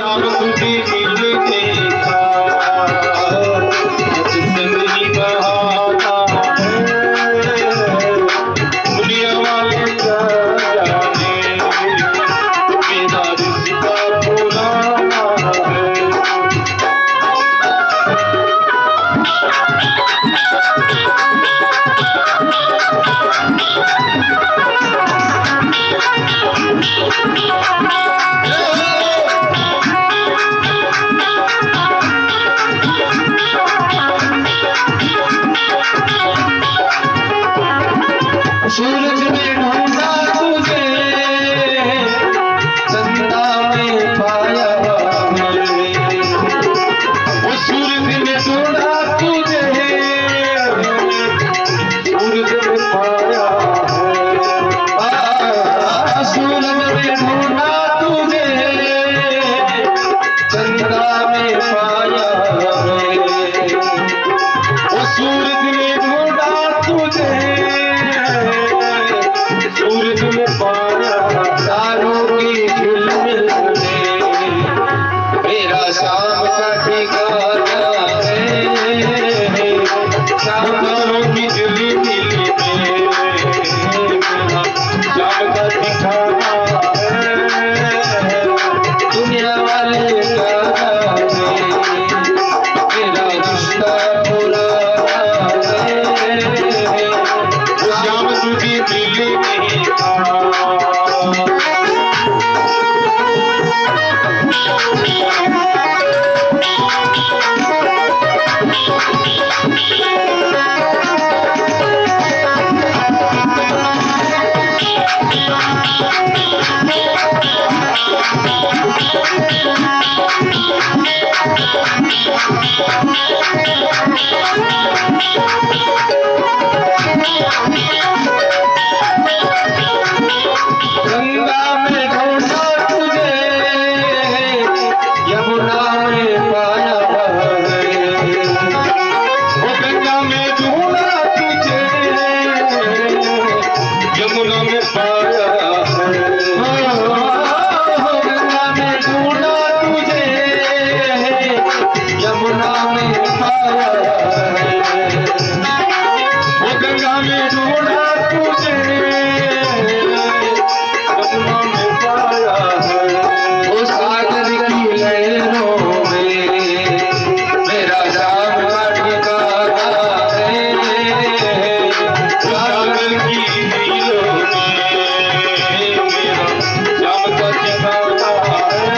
श्याम तुझे मिलने का जिंदगी बहाना है, दुनिया वाले क्या जाने मेरा रिश्ता पुराना है। सूरज में ढूंढा तुझे, चंदा में पाया है, वो सूरज में ढूंढा तुझे, सूरज में पाया है। सूरज में ढूंढा तुझे, चंदा में पाया है, वो सूरज में ढूंढा तुझे, सूरज में पाया। तारों की झिलमिल में मेरा शाम का ठिकाना है, तारों की झिलमिल में मेरा शाम का ठिकाना है, दुनिया वाले क्या जाने मेरा रिश्ता पुराना है, वो शाम तुझे मिलने का। गंगा में ढूंढा तुझे, यमुना में पाया है, वो गंगा में ढूंढा तुझे, यमुना में पाया है, गंगा में ढूंढा तुझे, यमुना में पाया है, वो गंगा में ढूंढा तुझे, यमुना में पाया है, वो सागर की लहरों में मेरा शाम का ठिकाना है, सागर की नीलों में मेरा शाम का ठिकाना है,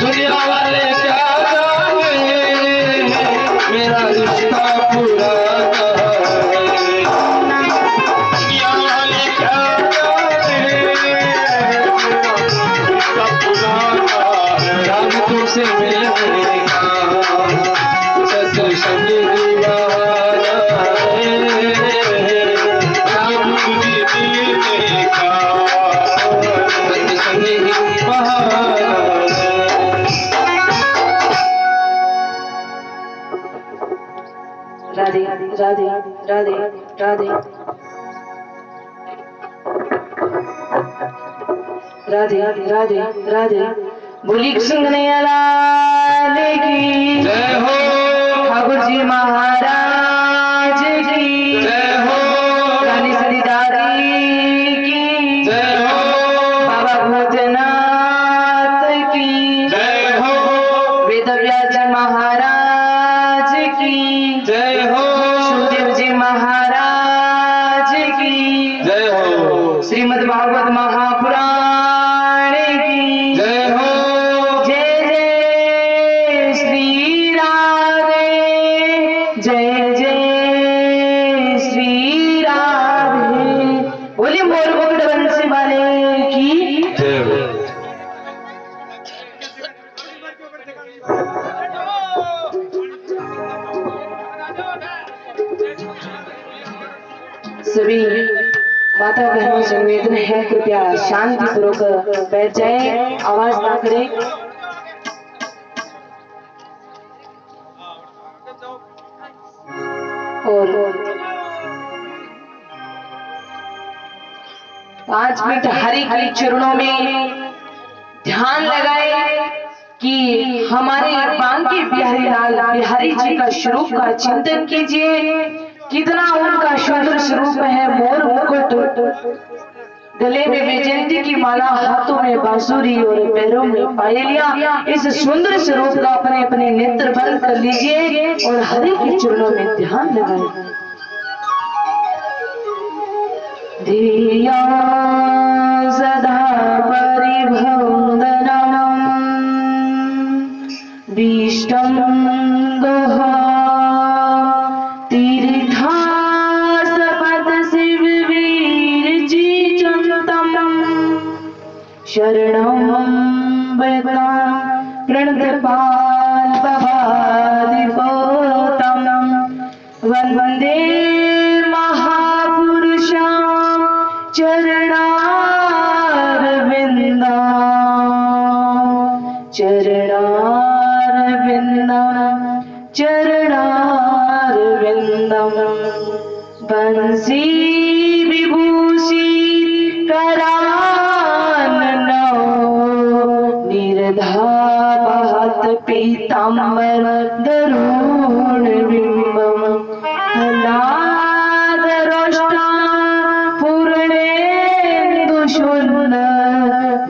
दुनिया वाले क्या जाने मेरा रिश्ता पुराना है, दुनिया वाले क्या जाने मेरा रिश्ता पुराना है। राम तुझसे मिलने का सत्संग दीवाना है, राम तुझे मिलने का सत्संग ही बहाना है। राधे राधे राधे राधे राधे राधे राधे। बोली कृष्ण कन्हैया लाल की जय हो, ठाकुर जी महाराज की जय हो, रानी सती दादी की जय हो, बाबा भूतनाथ की जय हो, वेदव्यास जी महाराज की जय हो, सुखदेव जी महाराज की जय हो, श्रीमद् भागवत महापुराण की जय हो, जय जय श्री राधे, जय जय श्री राधे। बोलिए मोर मुकुट बंसी वाले की जय हो। सभी माता बहनों से निवेदन है, कृपया शांति पूर्वक बैठ जाएं, आवाज ना करें। और 5 मिनट हरि के चरणों में ध्यान लगाए, कि हमारे बांके बिहारी लाल बिहारी जी का स्वरूप का चिंतन कीजिए। कितना उनका सुंदर स्वरूप है। मोर मुकुट, गले में वैजयंती की माला, हाथों में बांसुरी और पैरों में पायलियां। इस सुंदर स्वरूप का अपने अपने नेत्र बंद कर लीजिए और हरि के चरणों में ध्यान लगाए। धिया सदा परिभवदनम् विष्टं दोहा तीर्थासपद शिव वीर जी चंतम शरणं वेदा प्रणतपाल भवादिपोतम वंदे चरणारविंदम बंसी विभूषी कराननो निर्धापहत पीतांबर दरुण बिंबम हलादरोष्टा पूर्णेन्दुशूर्ण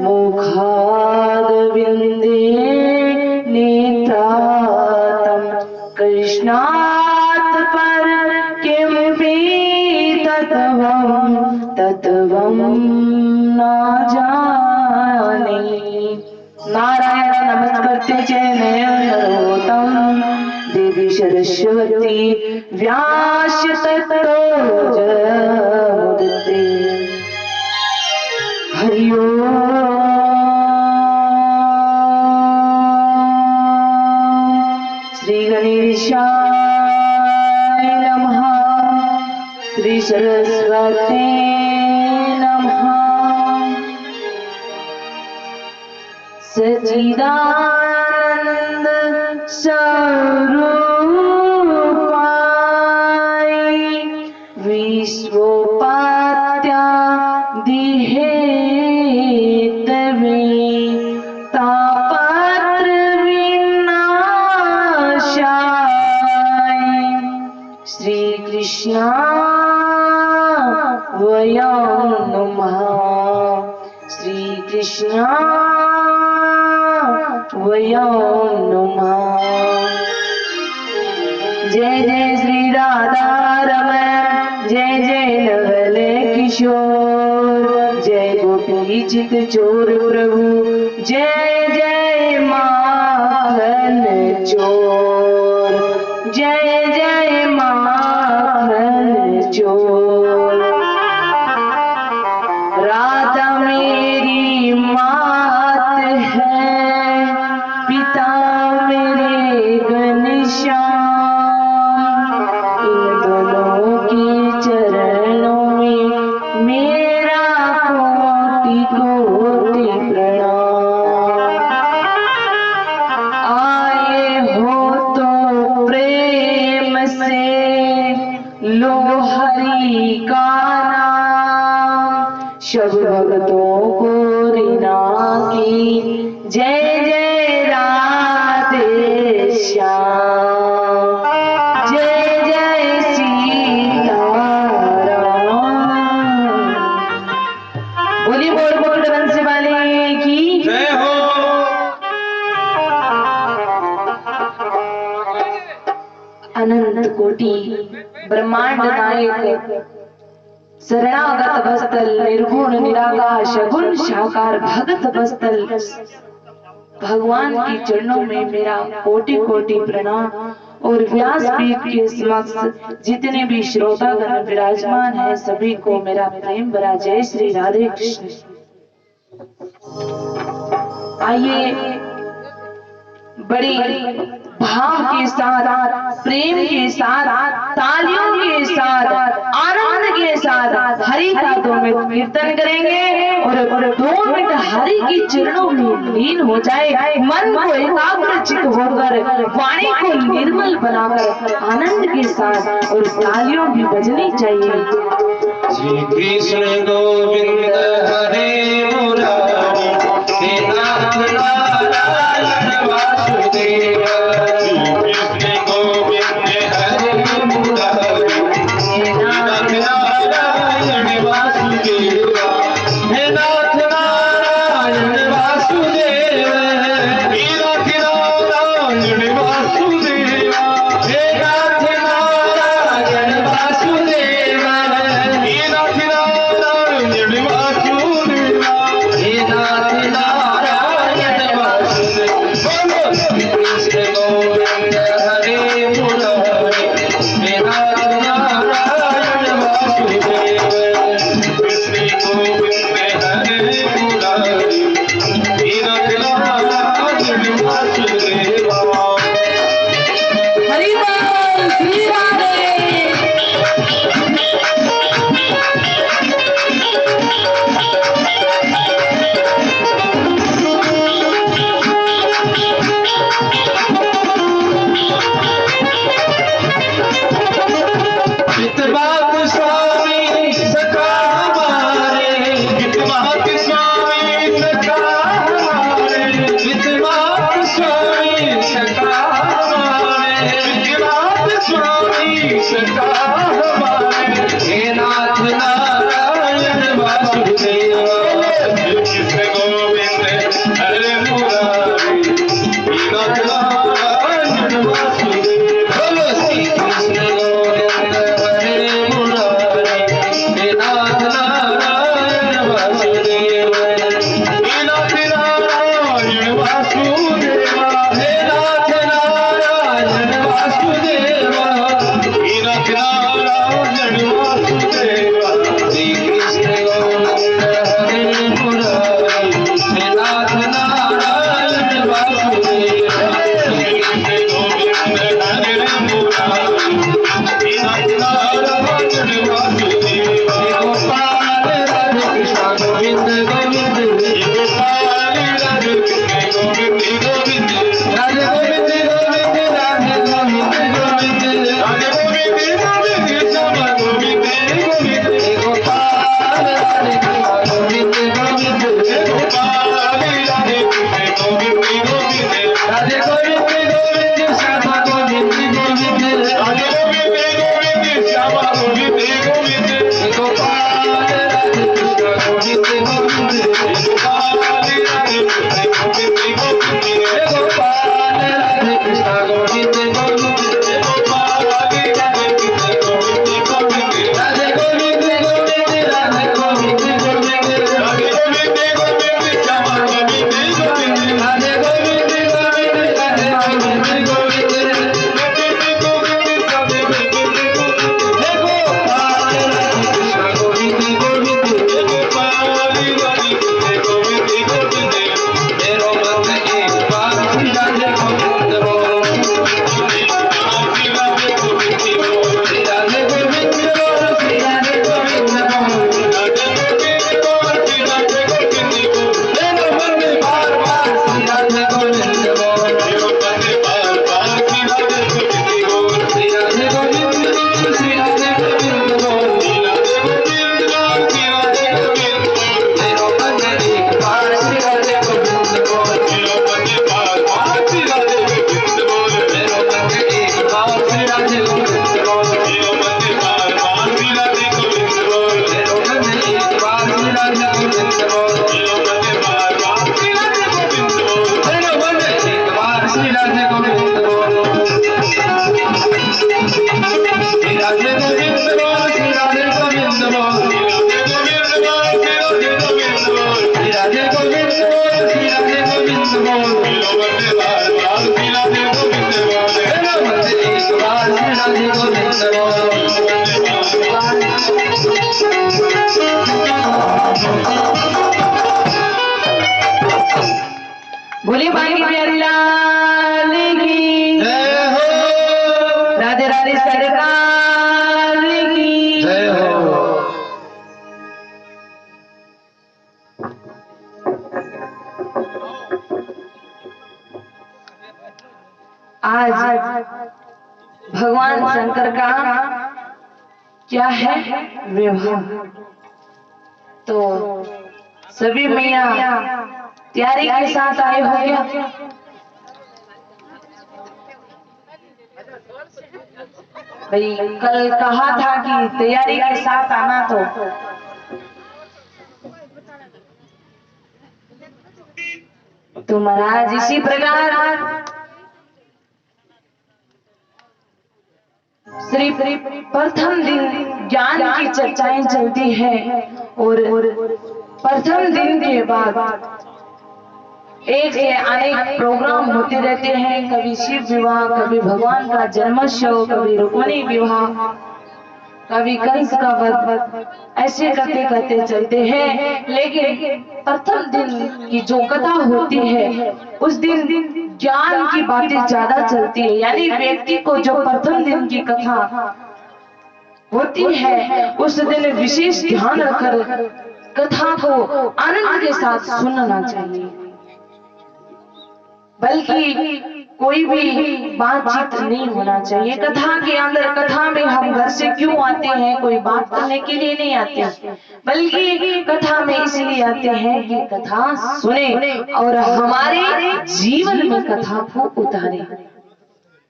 मुखाद विंदे नेत्रातम कृष्णात् पर किमपि तत्त्वं न जाने। नारायण नमस्कृत्य च नरोत्तमं देवी सरस्वती व्यास ततो जयमुदिते। हरि ओम। श्री गणेशाय नमः। श्री सरस्वती नमः। सच्चिदानंद स्वरूपाय विश्वोपाध्याय हेतवे तापत्र विनाशाय श्री कृष्णा वयं नमः। श्री कृष्णा वयं नमः। जय जय श्री राधा रमण, जय जय नवल किशोर, जय गोपी चित चोर प्रभु, जय जय माखन चोर, जय जय माखन चोर। राधा मेरी मात है, पिता मेरे घनश्याम, इन दोनों के चरणों में मेरा कोटि कोटि प्रणाम। आए हो तो प्रेम से लो हरि का नाम, सब भक्तों को रीना की जय जय राधे श्याम, जय जय सीताराम। बोलिए बोल बोल बंसी वाले की जय हो। अनंत कोटि ब्रह्मांड नायक शरणागत बस्तल निर्गुण निराकार सगुण साकार भगत बस्तल भगवान के चरणों में मेरा कोटि कोटि प्रणाम। और व्यासपीठ के समक्ष जितने भी श्रोतागण विराजमान हैं सभी को मेरा प्रेम भरा जय श्री राधे कृष्ण। आइए बड़ी भाव के साथ, प्रेम के साथ, तालियों के साथ, आनंद के साथ हरि का 2 मिनट कीर्तन करेंगे और 2 मिनट हरि के चरणों में लीन हो जाए। मन को एकाग्रचित होकर वाणी को निर्मल बनाकर आनंद के साथ और तालियों भी बजनी चाहिए। श्री कृष्ण गोविंद हरे मुरारी, हे नाथ नारायण गोविंद बोल वंदे बार बार श्री राधे गोविंद बोल वंदे एक बार श्री राधे गोविंद बोल बोलिए बाकी प्यारी लाल की जय हो राधे राधे सरकार की जय हो। आज भगवान शंकर का क्या है विवाह। तो सभी मैया तैयारी के साथ आए हो क्या? भाई कल कहा था कि तैयारी के साथ आना, तो महाराज इसी प्रकार सिर्फ प्रथम दिन ज्ञान की चर्चाएं चलती है और प्रथम दिन के बाद एक से अनेक प्रोग्राम होते रहते हैं। कभी शिव विवाह, कभी भगवान का जन्मोत्सव, कभी रुक्मिणी विवाह, कभी कंस का वध, ऐसे करते करते चलते हैं। लेकिन प्रथम दिन की जो कथा होती है उस दिन ज्ञान की बातें ज्यादा चलती है। यानी व्यक्ति को जो प्रथम दिन की कथा होती है उस दिन विशेष ध्यान रखकर कथा को आनंद के साथ सुनना चाहिए, बल्कि कोई भी बातचीत नहीं होना चाहिए कथा के अंदर। कथा में हम घर से क्यों आते हैं? कोई बात करने के लिए नहीं आते, बल्कि कथा में इसलिए आते हैं कि कथा सुने और हमारे जीवन में कथा को उतारे।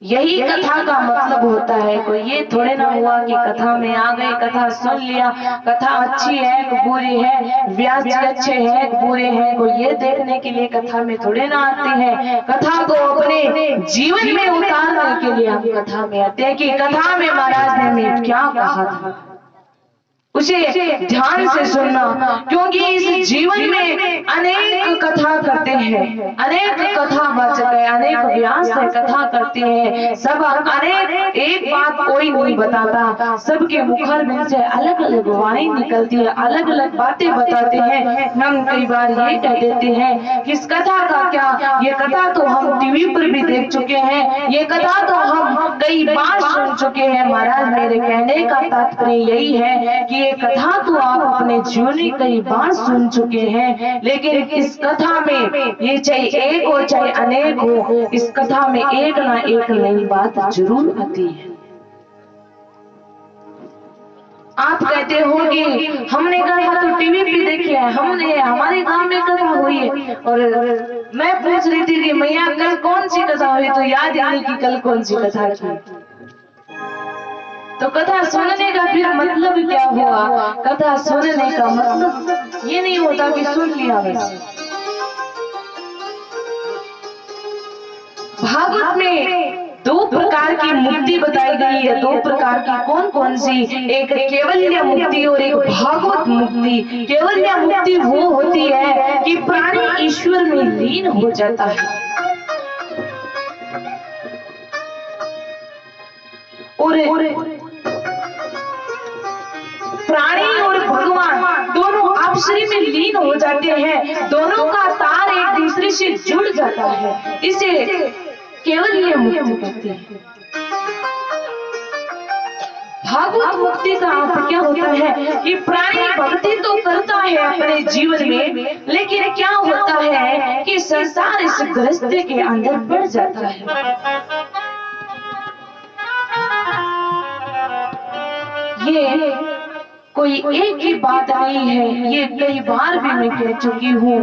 यही कथा का मतलब होता है। कोई ये थोड़े ना हुआ कि कथा में आ गए, कथा सुन लिया, कथा अच्छी है कि बुरी है, व्यास जी अच्छे हैं कि बुरे हैं, कोई ये देखने के लिए कथा में थोड़े ना आते हैं। कथा को अपने जीवन में उतारने के लिए हम कथा में आते हैं कि कथा में महाराज ने हमें क्या कहा था, उसे ध्यान से सुनना। क्योंकि इस जीवन में अनेक कथा करते हैं, अनेक कथा वाचक है, अनेक व्यास है कथा करते हैं, सब अनेक एक बात कोई नहीं बताता। सबके मुखर में से अलग अलग वाणी निकलती है, अलग अलग बातें बताते हैं। हम कई बार ये कह देते हैं कि इस कथा का क्या, ये कथा तो हम टीवी पर भी देख चुके हैं, ये कथा तो हम कई बार सुन चुके हैं। महाराज मेरे कहने का तात्पर्य यही है कि ये कथा तो आप अपने जीवन में कई बार सुन चुके हैं, लेकिन इस कथा में ये चाहे एक हो चाहे अनेक हो, इस कथा में एक ना एक नई बात जरूर आती है। आप कहते हो कि हमने कहा तो टीवी पे देखी है, हमने हमारे गांव में कथा हुई है। और मैं पूछ रही थी कि मैया कल कौन सी कथा हुई, तो याद ही नहीं कि कल कौन सी कथा थी। तो कथा सुनने का फिर मतलब क्या हुआ? कथा सुनने का मतलब ये नहीं होता कि सुन लिया बस। भागवत में दो प्रकार की मुक्ति बताई गई है। दो प्रकार की कौन कौन सी? एक केवल्य मुक्ति और एक भागवत मुक्ति। केवल्य मुक्ति वो होती है कि प्राणी ईश्वर में लीन हो जाता है और प्राणी और भगवान दोनों आपसी में लीन हो जाते हैं, दोनों का तार एक दूसरे से जुड़ जाता है। इसे केवल्य मुक्ति कहते हैं। भागवत मुक्ति का अर्थ क्या होता है कि प्राणी भक्ति तो करता है अपने जीवन में, लेकिन क्या होता है कि संसार इस गृहस्थी के अंदर बढ़ जाता है। ये कोई एक ही बात नहीं है, ये कई बार भी मैं कह चुकी हूँ।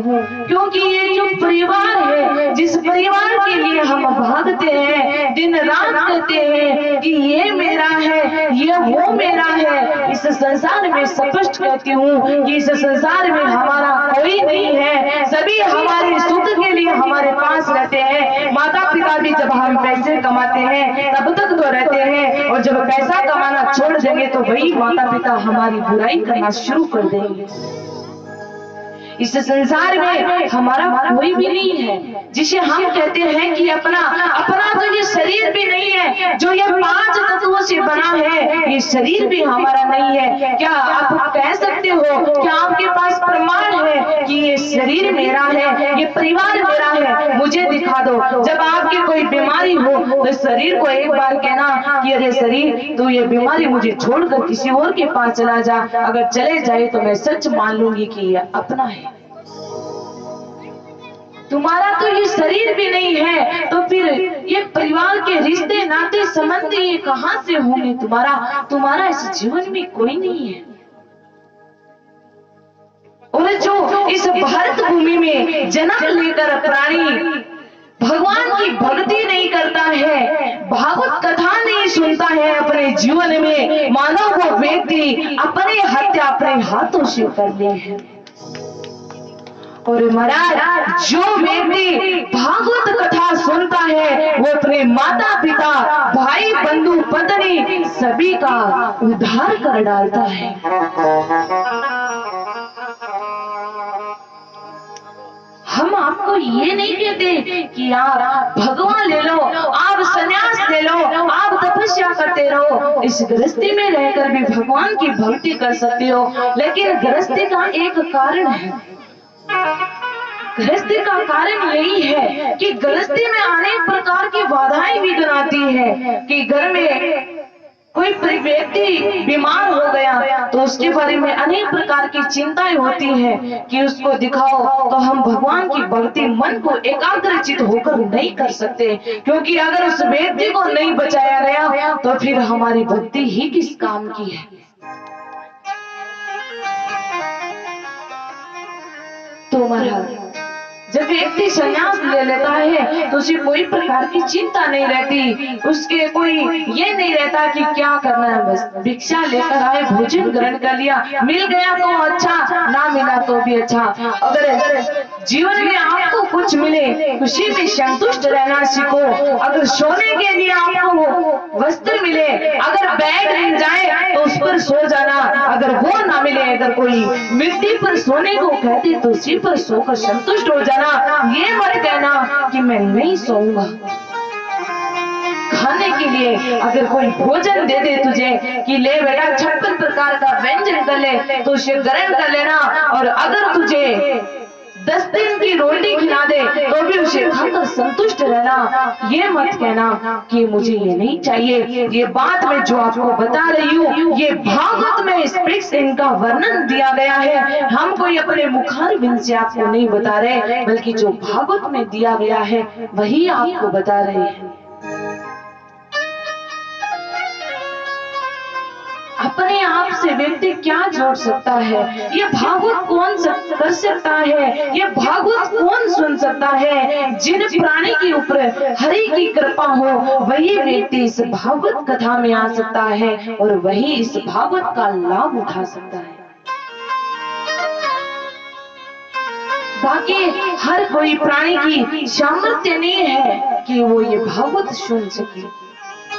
क्योंकि ये जो परिवार है, जिस परिवार के लिए हम भागते हैं, दिन रात कहते हैं कि ये मेरा है, ये वो मेरा है, इस संसार में स्पष्ट कहती हूँ कि इस संसार में हमारा कोई नहीं है। सभी हमारे सुख के लिए हमारे पास रहते हैं। माता पिता भी जब हम पैसे कमाते हैं तब तक तो रहते हैं, और जब पैसा कमाना छोड़ देंगे तो वही माता पिता हमारी बुराई करना शुरू कर देंगे। इस संसार में हमारा कोई भी नहीं है जिसे हम कहते हैं कि अपना तो ये शरीर भी नहीं है, जो ये 5 तत्वों से बना है ये शरीर भी हमारा नहीं है। क्या आप कह सकते हो, क्या आपके पास प्रमाण है कि ये शरीर मेरा है, ये परिवार मेरा है? मुझे दिखा दो। जब आपकी कोई बीमारी हो तो शरीर को एक बार कहना कि अरे शरीर तू ये बीमारी मुझे छोड़कर किसी और के पास चला जा, अगर चले जाए तो मैं सच मान लूंगी कि ये अपना है। तुम्हारा तो ये शरीर भी नहीं है तो फिर ये परिवार के रिश्ते नाते संबंध ये कहां से होंगे? तुम्हारा इस जीवन में कोई नहीं है। और जो इस भारत भूमि में जन्म लेकर प्राणी भगवान की भक्ति नहीं करता है, भागवत कथा नहीं सुनता है अपने जीवन में, मानो वो व्यक्ति अपने हत्या अपने हाथों से कर ले है। और महाराज जो व्यक्ति भागवत कथा सुनता है वो अपने माता पिता भाई बंधु पत्नी सभी का उद्धार कर डालता है। हम आपको ये नहीं कहते कि आप भगवान ले लो, आप संन्यास ले लो, आप तपस्या करते रहो, इस गृहस्थी में रहकर भी भगवान की भक्ति कर सकते हो। लेकिन गृहस्थी का एक कारण है, गृहस्थी का कारण यही है कि गृहस्थी में अनेक प्रकार की बाधाएं भी आती है कि घर में कोई व्यक्ति बीमार हो गया तो उसके बारे में अनेक प्रकार की चिंताएं होती हैं कि उसको दिखाओ, तो हम भगवान की भक्ति मन को एकाग्रचित होकर नहीं कर सकते, क्योंकि अगर उस व्यक्ति को नहीं बचाया गया तो फिर हमारी भक्ति ही किस काम की है। तो महाराज जब व्यक्ति संन्यास ले लेता है तो उसे कोई प्रकार की चिंता नहीं रहती, उसके कोई ये नहीं रहता कि क्या करना है, बस भिक्षा लेकर आए, भोजन ग्रहण कर लिया, मिल गया तो अच्छा, ना मिला तो भी अच्छा। अगर जीवन में आपको कुछ मिले खुशी में संतुष्ट रहना सीखो। अगर सोने के लिए आपको वस्त्र मिले, अगर बेड मिल जाए तो उस पर सो जाना, अगर वो ना मिले, अगर कोई मिट्टी पर सोने को कहते तो उसी पर सोकर संतुष्ट हो जाना। ये मत कहना कि मैं नहीं सोऊंगा। खाने के लिए अगर कोई भोजन दे दे तुझे कि ले बेटा 56 प्रकार का व्यंजन कर ले तो उसे ग्रहण कर लेना, और अगर तुझे 10 दिन की रोटी खिला दे तो भी उसे खाकर संतुष्ट रहना। ये मत कहना कि मुझे ये नहीं चाहिए। ये बात मैं जो आपको बता रही हूँ ये भागवत में स्पष्ट इनका वर्णन दिया गया है। हम कोई अपने मुखारबिंद से आपको नहीं बता रहे, बल्कि जो भागवत में दिया गया है वही आपको बता रहे हैं। अपने आप से व्यक्ति क्या जोड़ सकता है? ये भागवत कौन कर सकता है? ये भागवत कौन सुन सकता है? जिन प्राणी के ऊपर हरि की कृपा हो वही व्यक्ति इस भागवत कथा में आ सकता है और वही इस भागवत का लाभ उठा सकता है। बाकी हर कोई प्राणी की सामर्थ्य नहीं है कि वो ये भागवत सुन सके।